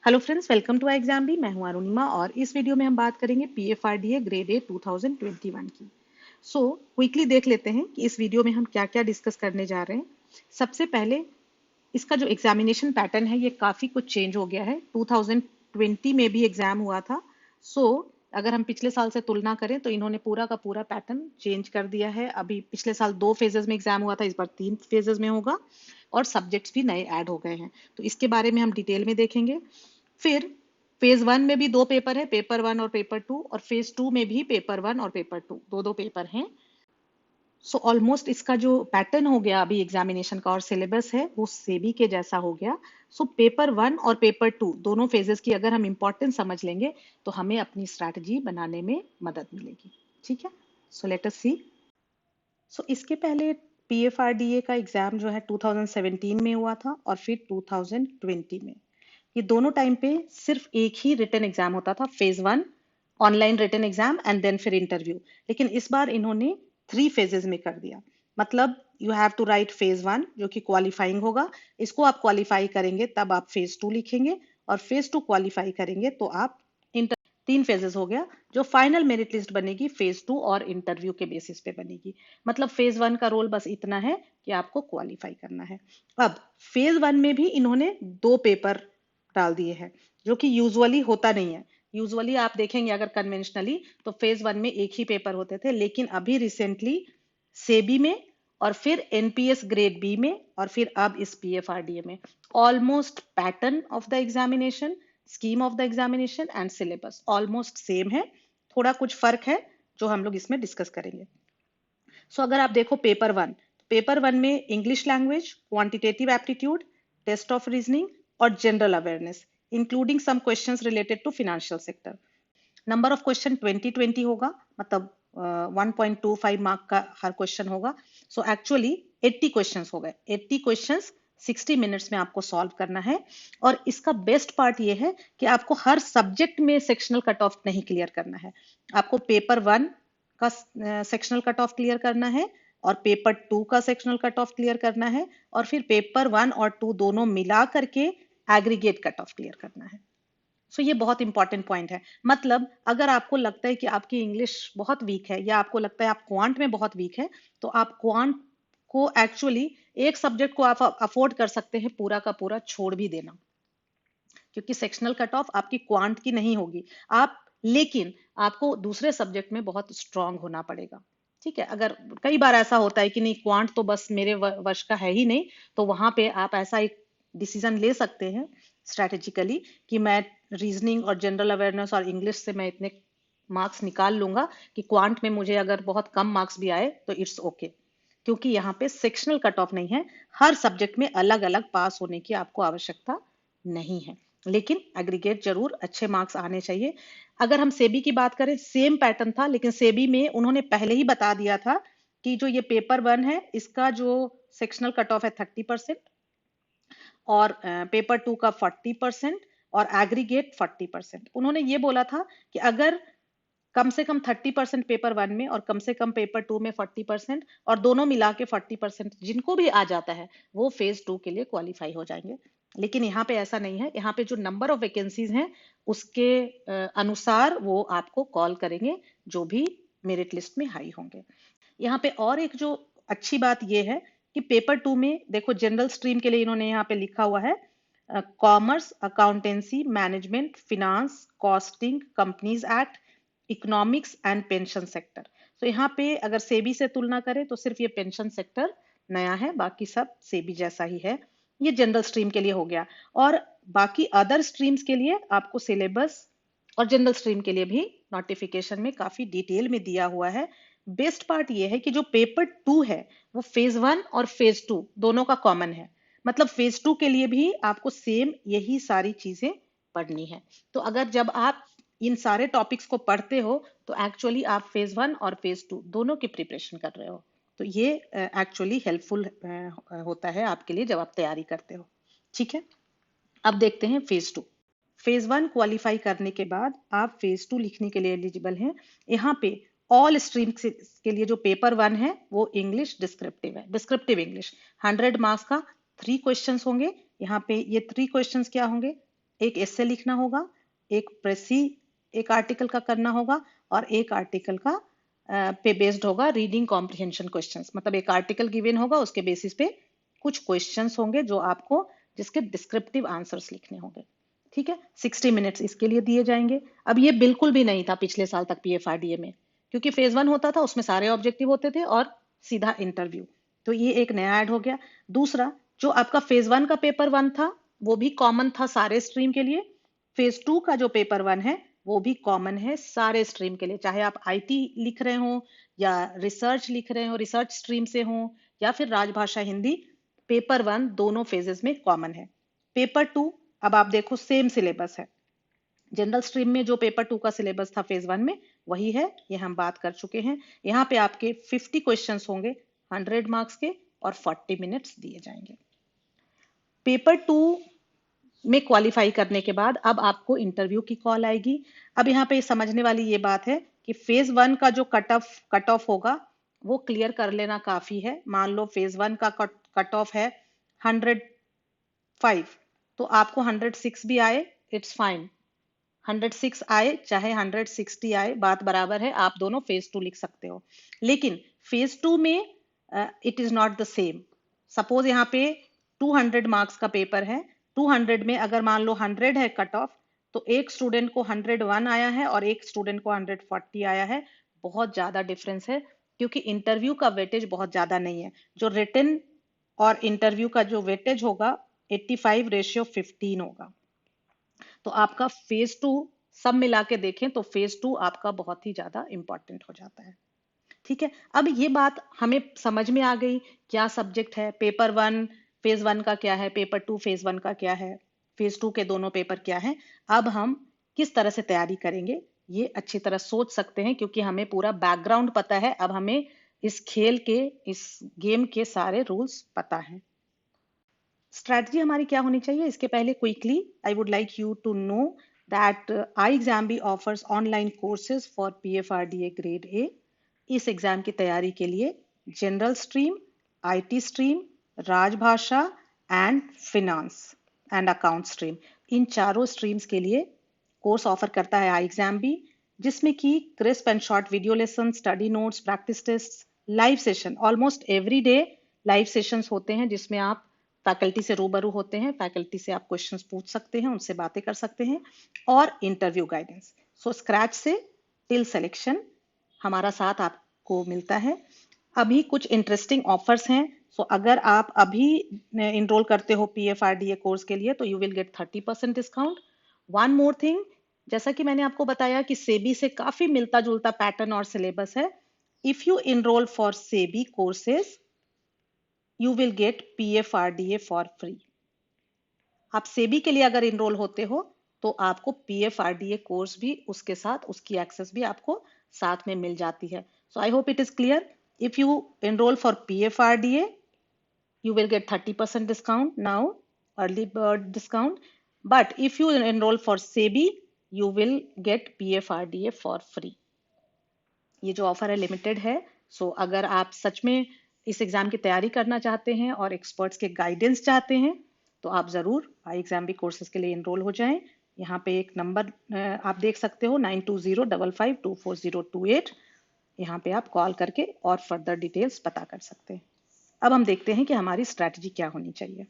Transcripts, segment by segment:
Hello friends, welcome to Exambee. मैं हूं अरुणिमा और इस वीडियो में हम बात करेंगे पीएफआरडीए ग्रेड ए 2021 की। क्विकली देख लेते हैं कि इस वीडियो में हम क्या क्या डिस्कस करने जा रहे हैं। सबसे पहले इसका जो एग्जामिनेशन पैटर्न है ये काफी कुछ चेंज हो गया है। 2020 में भी एग्जाम हुआ था। अगर हम पिछले साल से तुलना करें तो इन्होंने पूरा का पूरा पैटर्न चेंज कर दिया है। अभी पिछले साल 2 फेजेस में एग्जाम हुआ था, इस बार 3 फेजेस में होगा और सब्जेक्ट्स भी नए ऐड हो गए हैं। तो इसके बारे में हम डिटेल में देखेंगे। फिर फेज 1 में भी 2 पेपर है, पेपर 1 और पेपर 2, और फेज 2 में भी पेपर 1 और पेपर 2, दो पेपर हैं। ऑलमोस्ट इसका जो पैटर्न हो गया अभी एग्जामिनेशन का और सिलेबस है वो सेबी के जैसा हो गया। पेपर 1 और पेपर 2 दोनों फेजेस की अगर हम इंपॉर्टेंस समझ लेंगे तो हमें अपनी स्ट्रैटेजी बनाने में मदद मिलेगी। ठीक है, लेट अस सी। इसके पहले पीएफआरडीए का एग्जाम जो है 2017 में हुआ था और फिर 2020 में। ये दोनों टाइम पे सिर्फ एक ही रिटन एग्जाम होता था, phase 1 online written exam and then फिर इंटरव्यू। लेकिन इस बार इन्होंने 3 फेजेस में कर दिया। मतलब you have to write phase 1 जो कि क्वालिफाइंग होगा, इसको आप क्वालिफाई करेंगे तब आप फेज 2 लिखेंगे, और फेज 2 क्वालिफाई करेंगे तो आप इंटर 3 फेजेस हो गया। जो फाइनल मेरिट लिस्ट बनेगी फेज 2 और इंटरव्यू के बेसिस पे बनेगी। मतलब फेज 1 का रोल बस इतना है कि आपको क्वालिफाई करना है। अब फेज 1 में भी इन्होंने 2 पेपर डाल दिए हैं जो कि यूजुअली होता नहीं है। यूजुअली आप देखेंगे अगर कन्वेंशनली तो फेज 1 में एक ही पेपर होते थे, लेकिन अभी रिसेंटली सेबी में और फिर एनपीएस ग्रेड बी में और फिर अब इस पीएफआरडीए में almost pattern of the examination, scheme of the examination and syllabus almost same है। थोड़ा कुछ फर्क है जो हम लोग इसमें डिस्कस करेंगे। अगर आप देखो पेपर 1 में English language, quantitative aptitude, test of reasoning और general awareness including some questions related to financial sector. Number of question 20 होगा, मतलब 1.25 मार्क का हर क्वेश्चन होगा। एक्चुअली 80 क्वेश्चंस हो गए। 80 क्वेश्चंस 60 मिनट्स में आपको सॉल्व करना है। और इसका बेस्ट पार्ट ये है कि आपको हर सब्जेक्ट में सेक्शनल कट ऑफ नहीं क्लियर करना है। आपको पेपर 1 का सेक्शनल कट ऑफ क्लियर करना है और पेपर 2 का सेक्शनल कट ऑफ क्लियर करना है, और फिर पेपर 1 और 2 दोनों मिला करके एग्रीगेट कट ऑफ क्लियर करना है। ये बहुत इंपॉर्टेंट पॉइंट है। मतलब अगर आपको लगता है कि आपकी इंग्लिश बहुत वीक है या आपको लगता है आप क्वांट में बहुत वीक है, तो आप क्वांट को एक्चुअली एक सब्जेक्ट को आप अफोर्ड कर सकते हैं पूरा का पूरा छोड़ भी देना, क्योंकि सेक्शनल कट ऑफ आपकी क्वांट की नहीं होगी। लेकिन आपको दूसरे सब्जेक्ट में बहुत स्ट्रांग होना पड़ेगा। ठीक है, अगर कई बार ऐसा होता है कि नहीं क्वांट तो बस मेरे वश का है ही नहीं, तो वहां पे आप ऐसा एक डिसीजन ले सकते हैं स्ट्रेटेजिकली कि मैं रीजनिंग और जनरल अवेयरनेस और इंग्लिश से मैं इतने मार्क्स निकाल लूंगा कि क्वांट में मुझे अगर बहुत कम मार्क्स भी आए तो इट्स ओके, क्योंकि यहाँ पे सेक्शनल कट ऑफ नहीं है। हर सब्जेक्ट में अलग अलग पास होने की आपको आवश्यकता नहीं है, लेकिन एग्रीगेट जरूर अच्छे मार्क्स आने चाहिए। अगर हम सेबी की बात करें, सेम पैटर्न था, लेकिन सेबी में उन्होंने पहले ही बता दिया था कि जो ये पेपर 1 है इसका जो सेक्शनल कट ऑफ है 30% और पेपर 2 का 40% और एग्रीगेट 40%। उन्होंने ये बोला था कि अगर कम से कम 30% पेपर 1 में और कम से कम पेपर 2 में 40% और दोनों मिला के 40% जिनको भी आ जाता है वो फेज 2 के लिए क्वालिफाई हो जाएंगे। लेकिन यहाँ पे ऐसा नहीं है। यहाँ पे जो नंबर ऑफ वैकेंसीज हैं उसके अनुसार वो आपको कॉल करेंगे जो भी मेरिट लिस्ट में हाई होंगे। यहाँ पे और एक जो अच्छी बात ये है कि पेपर 2 में देखो जनरल स्ट्रीम के लिए इन्होंने यहाँ पे लिखा हुआ है commerce, accountancy, management, finance, costing, companies act, economics and pension sector. यहाँ पे अगर सेबी से तुलना करें तो सिर्फ ये पेंशन सेक्टर नया है, बाकी सब सेबी जैसा ही है। ये जनरल स्ट्रीम के लिए हो गया। और बाकी अदर स्ट्रीम्स के लिए आपको सिलेबस और जनरल स्ट्रीम के लिए भी नोटिफिकेशन में काफी डिटेल में दिया हुआ है। बेस्ट पार्ट ये है कि जो पेपर 2 है वो फेज 1 और फेज 2 दोनों का कॉमन है। मतलब फेज 2 के लिए भी आपको सेम यही सारी चीजें पढ़नी है। तो अगर जब आप इन सारे टॉपिक्स को पढ़ते हो तो एक्चुअली आप फेज 1 और फेज 2 दोनों की प्रिपरेशन कर रहे हो। तो ये एक्चुअली हेल्पफुल होता है आपके लिए जब आप तैयारी करते हो। ठीक है, अब देखते हैं फेज 2। फेज 1 क्वालिफाई करने के बाद आप फेज 2 लिखने के लिए एलिजिबल हैं। यहाँ पे ऑल स्ट्रीम के लिए जो पेपर 1 है वो इंग्लिश डिस्क्रिप्टिव है। डिस्क्रिप्टिव इंग्लिश 100 मार्क्स का 3 क्वेश्चंस होंगे। यहाँ पे ये 3 क्वेश्चंस क्या होंगे, एक एस्से लिखना होगा, एक प्रेसी एक आर्टिकल का करना होगा और एक आर्टिकल का पे बेस्ड होगा रीडिंग कॉम्प्रिहेंशन क्वेश्चंस। मतलब एक आर्टिकल गिवन होगा, उसके बेसिस पे कुछ क्वेश्चंस होंगे जो आपको जिसके डिस्क्रिप्टिव आंसर्स लिखने होंगे। ठीक है, 60 मिनट्स इसके लिए दिए जाएंगे। अब ये बिल्कुल भी नहीं था पिछले साल तक पीएफआरडीए में, क्योंकि फेज 1 होता था, उसमें सारे ऑब्जेक्टिव होते थे और सीधा इंटरव्यू। तो ये एक नया ऐड हो गया। दूसरा, जो आपका फेज 1 का पेपर 1 था वो भी कॉमन था सारे स्ट्रीम के लिए। फेज 2 का जो पेपर 1 है वो भी कॉमन है सारे स्ट्रीम के लिए, चाहे आप आईटी लिख रहे हो या रिसर्च लिख रहे हो, रिसर्च स्ट्रीम से हो, या फिर राजभाषा हिंदी। पेपर 1 दोनों फेजेस में कॉमन है। पेपर 2 अब आप देखो सेम सिलेबस है। जनरल स्ट्रीम में जो पेपर 2 का सिलेबस था फेज 1 में वही है, ये हम बात कर चुके हैं। यहाँ पे आपके 50 क्वेश्चंस होंगे 100 मार्क्स के और 40 मिनट्स दिए जाएंगे। पेपर 2 में क्वालिफाई करने के बाद अब आपको इंटरव्यू की कॉल आएगी। अब यहाँ पे समझने वाली ये बात है कि फेज 1 का जो कट ऑफ होगा वो क्लियर कर लेना काफी है। मान लो फेज 1 का कट ऑफ है 105, तो आपको 106 भी आए इट्स फाइन, 106 आए चाहे 160 आए बात बराबर है, आप दोनों फेज 2 लिख सकते हो। लेकिन फेज 2 में it is not the same. Suppose यहाँ पे 200 मार्क्स का पेपर है, 200 में अगर मान लो 100 है कट ऑफ, तो एक स्टूडेंट को 101 आया है और एक स्टूडेंट को 140 आया है। बहुत ज्यादा डिफरेंस है, क्योंकि इंटरव्यू का वेटेज बहुत ज्यादा नहीं है। जो रिटन और इंटरव्यू का जो वेटेज होगा 85:15 होगा। तो आपका फेज 2 सब मिला के देखें तो फेज 2 आपका बहुत ही ज्यादा इंपॉर्टेंट हो जाता है। ठीक है, अब ये बात हमें समझ में आ गई क्या सब्जेक्ट है, पेपर 1 फेज 1 का क्या है, पेपर 2 फेज 1 का क्या है, फेज 2 के दोनों पेपर क्या है। अब हम किस तरह से तैयारी करेंगे ये अच्छी तरह सोच सकते हैं, क्योंकि हमें पूरा बैकग्राउंड पता है। अब हमें इस खेल के, इस गेम के सारे रूल्स पता है। स्ट्रैटेजी हमारी क्या होनी चाहिए, इसके पहले quickly I would like you to know that iExamB offers online courses for PFRDA grade A. इस एग्जाम की तैयारी के लिए जनरल स्ट्रीम, आईटी स्ट्रीम, राजभाषा and finance and account stream, इन चारों स्ट्रीम्स के लिए कोर्स ऑफर करता है iExamB, जिसमें कि crisp and short video lesson, study notes, practice test, live session, almost every day live sessions होते हैं जिसमें आप फैकल्टी से रूबरू होते हैं, फैकल्टी से आप क्वेश्चंस पूछ सकते हैं, उनसे बातें कर सकते हैं, और इंटरव्यू गाइडेंस। सो स्क्रैच से टिल सिलेक्शन हमारा साथ आपको मिलता है। अभी कुछ इंटरेस्टिंग ऑफर्स हैं। सो अगर आप अभी इनरोल करते हो PFRDA कोर्स के लिए तो you will gate 30% discount. One more thing, जैसा कि मैंने आपको बताया कि सेबी से काफी मिलता जुलता पैटर्न और सिलेबस है। If you enrol for SEBI courses you will get PFRDA for free. आप सेबी के लिए अगर इनरोल होते हो तो आपको PFRDA कोर्स भी उसके साथ, उसकी एक्सेस भी आपको साथ में मिल जाती है। So I hope it is clear. If you enrol for PFRDA you will get 30% discount now, early bird discount. But if you enroll for SEBI you will get PFRDA for free. ये जो offer है limited है। सो अगर आप सच में इस exam की तैयारी करना चाहते हैं और एक्सपर्ट्स के गाइडेंस चाहते हैं तो आप जरूर iExamB कोर्सेज के लिए इनरोल हो जाएं। यहाँ पे एक नंबर आप देख सकते हो 9205524028। यहाँ पे आप कॉल करके और फर्दर डिटेल्स पता कर सकते हैं। अब हम देखते हैं कि हमारी स्ट्रैटेजी क्या होनी चाहिए।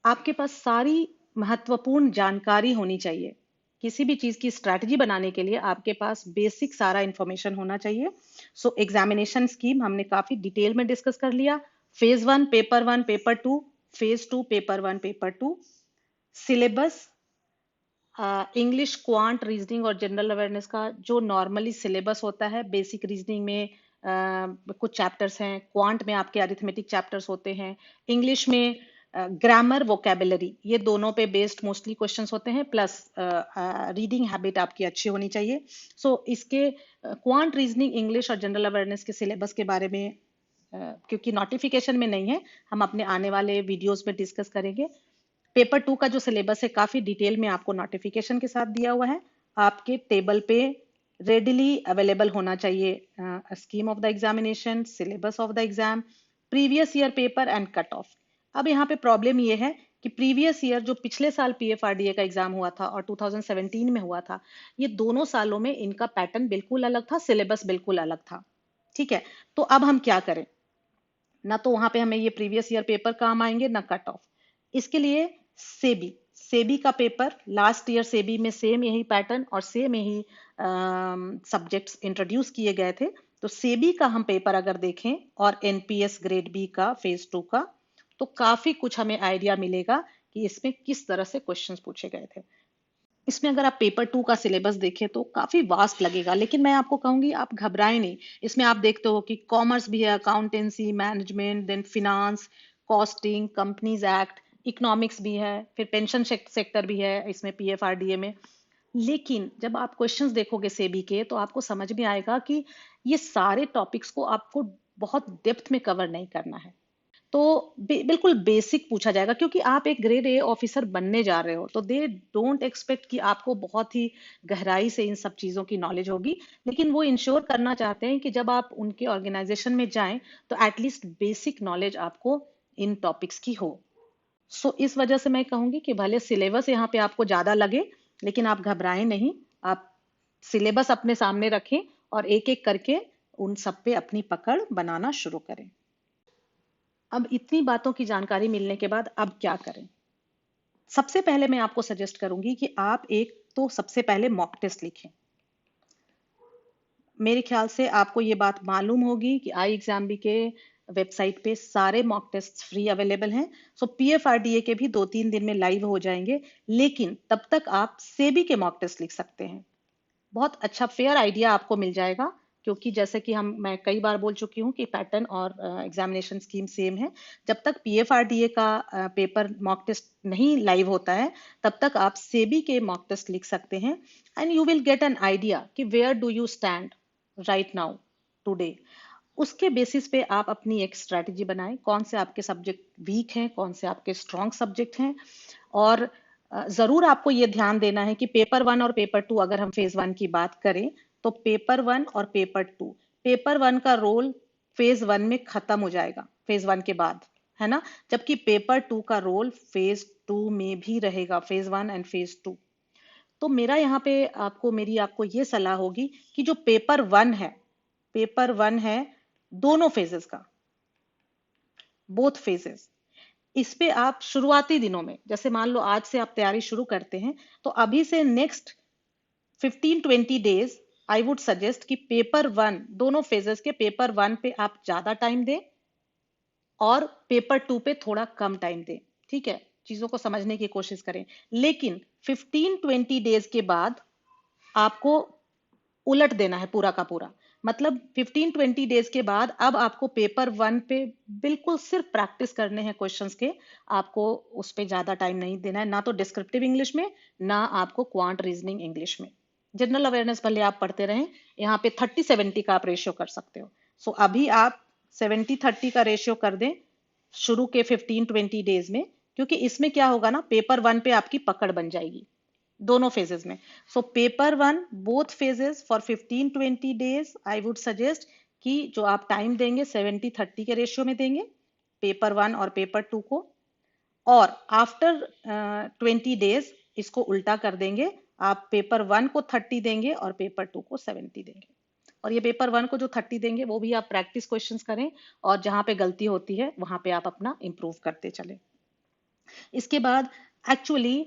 आपके पास सारी महत्वपूर्ण जानकारी होनी चाहिए। किसी भी चीज की स्ट्रैटेजी बनाने के लिए आपके पास बेसिक सारा इंफॉर्मेशन होना चाहिए। सो एग्जामिनेशन स्कीम हमने काफी डिटेल में डिस्कस कर लिया। Phase 1 paper 1 paper 2, phase 2 paper 1 paper 2, syllabus English, quant, reasoning और जनरल अवेयरनेस का जो नॉर्मली सिलेबस होता है। बेसिक रीजनिंग में कुछ चैप्टर्स हैं, क्वांट में आपके अरिथमेटिक चैप्टर्स होते हैं, इंग्लिश में ग्रामर, वोकेबलरी, ये दोनों पे बेस्ड मोस्टली क्वेश्चंस होते हैं, प्लस रीडिंग हैबिट आपकी अच्छी होनी चाहिए। सो इसके क्वांट, रीजनिंग, इंग्लिश और जनरल अवेयरनेस के सिलेबस के बारे में क्योंकि नोटिफिकेशन में नहीं है, हम अपने आने वाले वीडियोस में डिस्कस करेंगे। पेपर 2 का जो सिलेबस है काफी डिटेल में आपको नोटिफिकेशन के साथ दिया हुआ है। आपके टेबल पे रेडिली अवेलेबल होना चाहिए scheme of the examination, syllabus of the exam, previous year paper and cut off. अब यहाँ पे प्रॉब्लम ये है कि प्रीवियस ईयर जो पिछले साल पीएफआरडीए का एग्जाम हुआ था और 2017 में हुआ था, ये दोनों सालों में इनका पैटर्न बिल्कुल अलग था, सिलेबस बिल्कुल अलग था। ठीक है, तो अब हम क्या करें? ना तो वहां पे हमें ये प्रीवियस ईयर पेपर काम आएंगे, ना कट ऑफ। इसके लिए सेबी सेबी का पेपर लास्ट ईयर सेबी में सेम यही पैटर्न और सेम यही सब्जेक्ट्स इंट्रोड्यूस किए गए थे। तो सेबी का हम पेपर अगर देखें और एनपीएस ग्रेड बी का फेज 2 का, तो काफी कुछ हमें आइडिया मिलेगा कि इसमें किस तरह से क्वेश्चंस पूछे गए थे। इसमें अगर आप पेपर 2 का सिलेबस देखें तो काफी वास्ट लगेगा, लेकिन मैं आपको कहूंगी आप घबराएं नहीं। इसमें आप देखते हो कि कॉमर्स भी है, accountancy, management, then finance, costing, companies act, economics भी है, फिर पेंशन सेक्टर भी है इसमें पीएफआरडीए में। लेकिन जब आप क्वेश्चंस देखोगे सेबी के तो आपको समझ में आएगा कि ये सारे टॉपिक्स को आपको बहुत डेप्थ में कवर नहीं करना है। तो बिल्कुल बेसिक पूछा जाएगा, क्योंकि आप एक ग्रेड ए ऑफिसर बनने जा रहे हो, तो दे डोंट एक्सपेक्ट कि आपको बहुत ही गहराई से इन सब चीजों की नॉलेज होगी। लेकिन वो इंश्योर करना चाहते हैं कि जब आप उनके ऑर्गेनाइजेशन में जाएं तो एटलीस्ट बेसिक नॉलेज आपको इन टॉपिक्स की हो। सो इस वजह से मैं कहूंगी कि भले सिलेबस यहाँ पे आपको ज्यादा लगे, लेकिन आप घबराएं नहीं। आप सिलेबस अपने सामने रखें और एक एक करके उन सब पे अपनी पकड़ बनाना शुरू करें। अब इतनी बातों की जानकारी मिलने के बाद अब क्या करें? सबसे पहले मैं आपको सजेस्ट करूंगी कि आप एक तो सबसे पहले मॉक टेस्ट लिखें। मेरे ख्याल से आपको ये बात मालूम होगी कि आई एग्जाम बी के वेबसाइट पे सारे मॉक टेस्ट फ्री अवेलेबल हैं। सो पीएफआरडीए के भी 2-3 दिन में लाइव हो जाएंगे, लेकिन तब तक आप सेबी के मॉक टेस्ट लिख सकते हैं। बहुत अच्छा फेयर आइडिया आपको मिल जाएगा, क्योंकि जैसे कि मैं कई बार बोल चुकी हूँ कि पैटर्न और एग्जामिनेशन स्कीम सेम है। जब तक पीएफआरडीए का पेपर मॉक टेस्ट नहीं लाइव होता है, तब तक आप सेबी के मॉक टेस्ट लिख सकते हैं and you will get an idea कि where do you stand right now today. उसके बेसिस पे आप अपनी एक स्ट्रेटजी बनाएं, कौन से आपके सब्जेक्ट वीक हैं, कौन से आपके स्ट्रॉन्ग सब्जेक्ट हैं। और जरूर आपको ये ध्यान देना है कि पेपर 1 और पेपर 2, अगर हम फेज 1 की बात करें, तो पेपर 1 और पेपर 1 का रोल फेज 1 में खत्म हो जाएगा फेज 1 के बाद, है ना। जबकि पेपर 2 का रोल फेज 2 में भी रहेगा, फेज 1 एंड फेज 2। तो मेरी आपको ये सलाह होगी कि जो पेपर 1 है दोनों फेजेस का, बोथ फेजेस, इस पे आप शुरुआती दिनों में, जैसे मान लो आज से आप तैयारी शुरू करते हैं, तो अभी से next 15-20 days I would suggest कि पेपर 1, दोनों फेजेस के पेपर 1 पे आप ज्यादा टाइम दें और पेपर 2 पे थोड़ा कम टाइम दें। ठीक है, चीजों को समझने की कोशिश करें। लेकिन 15-20 डेज के बाद आपको उलट देना है पूरा का पूरा। मतलब 15-20 डेज के बाद अब आपको पेपर 1 पे बिल्कुल सिर्फ प्रैक्टिस करने हैं क्वेश्चंस के। आपको उस पे ज्यादा टाइम नहीं देना है, ना तो डिस्क्रिप्टिव इंग्लिश में, ना आपको क्वांट रीजनिंग इंग्लिश में। जनरल अवेयरनेस भले आप पढ़ते रहें, यहाँ पे 30-70 का आप रेशियो कर सकते हो। सो अभी आप 70-30 का रेशियो कर दें शुरू के 15-20 डेज में, क्योंकि इसमें क्या होगा ना, पेपर 1 पे आपकी पकड़ बन जाएगी दोनों फेजेस में। So paper 1 both phases for 15-20 days I would suggest कि जो आप टाइम देंगे 70-30 के रेशियो में देंगे पेपर 1 और पेपर 2 को। और आफ्टर 20 डेज इसको उल्टा कर देंगे, आप पेपर 1 को 30 देंगे और पेपर 2 को 70 देंगे। और ये पेपर 1 को जो 30 देंगे वो भी आप प्रैक्टिस क्वेश्चंस करें, और जहां पे गलती होती है वहां पे आप अपना इंप्रूव करते चले। इसके बाद actually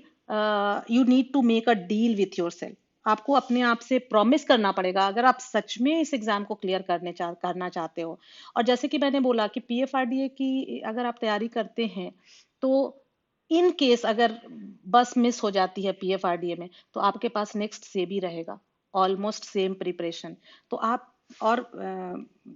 you need to make a deal with yourself. आपको अपने आप से प्रॉमिस करना पड़ेगा, अगर आप सच में इस एग्जाम को क्लियर करना चाहते हो। और जैसे कि मैंने बोला कि पीएफआरडीए की अगर आप तैयारी करते हैं, तो इन केस अगर बस मिस हो जाती है पीएफआरडीए में, तो आपके पास नेक्स्ट सेबी रहेगा, ऑलमोस्ट सेम प्रिपरेशन। तो आप और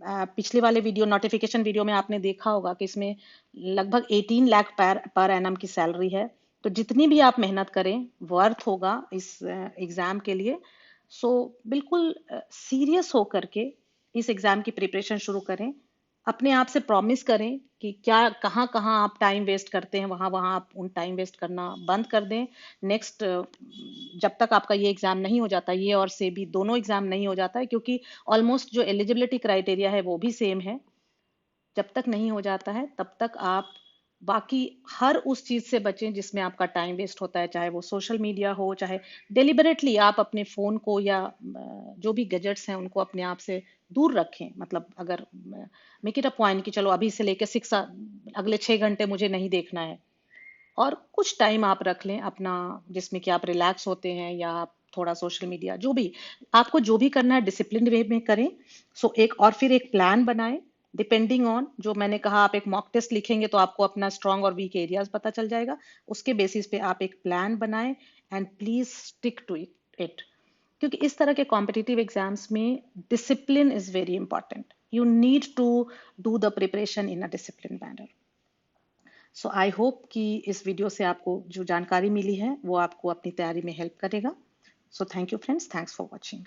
पिछले वाले वीडियो, नोटिफिकेशन वीडियो में आपने देखा होगा कि इसमें लगभग 18 लाख पर एनम की सैलरी है। तो जितनी भी आप मेहनत करें वर्थ होगा इस एग्जाम के लिए। सो बिल्कुल सीरियस होकर के इस एग्जाम की प्रिपरेशन शुरू करें। अपने आप से प्रॉमिस करें कि क्या कहाँ कहाँ आप टाइम वेस्ट करते हैं, वहां वहां आप उन टाइम वेस्ट करना बंद कर दें। नेक्स्ट जब तक आपका ये एग्जाम नहीं हो जाता, ये और से भी दोनों एग्जाम नहीं हो जाता है, क्योंकि ऑलमोस्ट जो एलिजिबिलिटी क्राइटेरिया है वो भी सेम है, जब तक नहीं हो जाता है तब तक आप बाकी हर उस चीज से बचें जिसमें आपका टाइम वेस्ट होता है, चाहे वो सोशल मीडिया हो, चाहे डेलिबरेटली आप अपने फोन को या जो भी गैजेट्स हैं उनको अपने आप से दूर रखें। मतलब अगर मेक इट अ पॉइंट कि चलो अभी से लेकर अगले 6 घंटे मुझे नहीं देखना है, और कुछ टाइम आप रख लें अपना जिसमें कि आप रिलैक्स होते हैं, या आप थोड़ा सोशल मीडिया जो भी आपको जो भी करना है डिसिप्लिन वे में करें। सो फिर एक प्लान बनाएं, डिपेंडिंग ऑन जो मैंने कहा। आप एक मॉक टेस्ट लिखेंगे तो आपको अपना स्ट्रांग और वीक एरियाज पता चल जाएगा। उसके बेसिस पे आप एक प्लान बनाएं and please stick to it. क्योंकि इस तरह के कॉम्पिटिटिव एग्जाम्स में discipline is very important. You need to do the preparation in a discipline manner. So I hope कि इस वीडियो से आपको जो जानकारी मिली है वो आपको अपनी तैयारी में हेल्प करेगा। So thank you friends, thanks for watching.